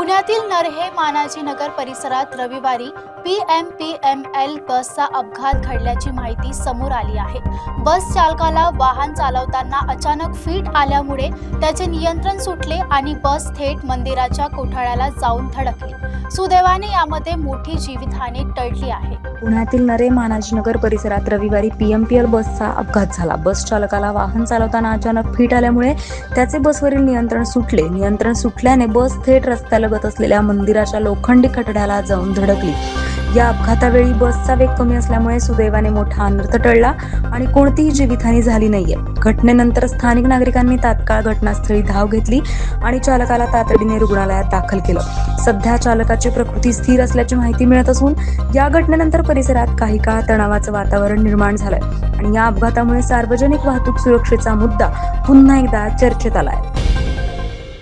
पुण्यातील नरहे मानाजी नगर परिसरात रविवारी PMPML बसचा अपघात घडल्याची माहिती समोर आली आहे। बस चालकाला वाहन चालवताना अचानक फिट आल्यामुळे त्याचे नियंत्रण सुटले आणि बस थेट मंदिराच्या कोठाळ्याला जाऊन धडकली। सुदैवाने यामध्ये मोठी जीवितहानी टळली आहे। पुण्यातील नरहे मानाजी नगर परिसरात रविवारी PMPL बसचा अपघात झाला। बस चालकाला वाहन चालवताना अचानक फिट आल्यामुळे त्याचे बसवरील नियंत्रण सुटले। नियंत्रण सुटल्याने बस थेट रस्त्यालगत असलेल्या मंदिराच्या लोखंडी कठड्याला जाऊन धडकली। या अपघातावेळी बसचा वेग कमी असल्यामुळे सुदैवाने मोठा अनर्थ टळला आणि कोणतीही जीवितहानी झाली नाहीये। घटनेनंतर स्थानिक नागरिकांनी तात्काळ घटनास्थळी धाव घेतली आणि चालकाला तातडीने रुग्णालयात दाखल केलं। सध्या चालकाची प्रकृती स्थिर असल्याची माहिती मिळत असून या घटनेनंतर परिसरात काही काळ तणावाचं वातावरण निर्माण झालंय आणि या अपघातामुळे सार्वजनिक वाहतूक सुरक्षेचा मुद्दा पुन्हा एकदा चर्चेत आलाय।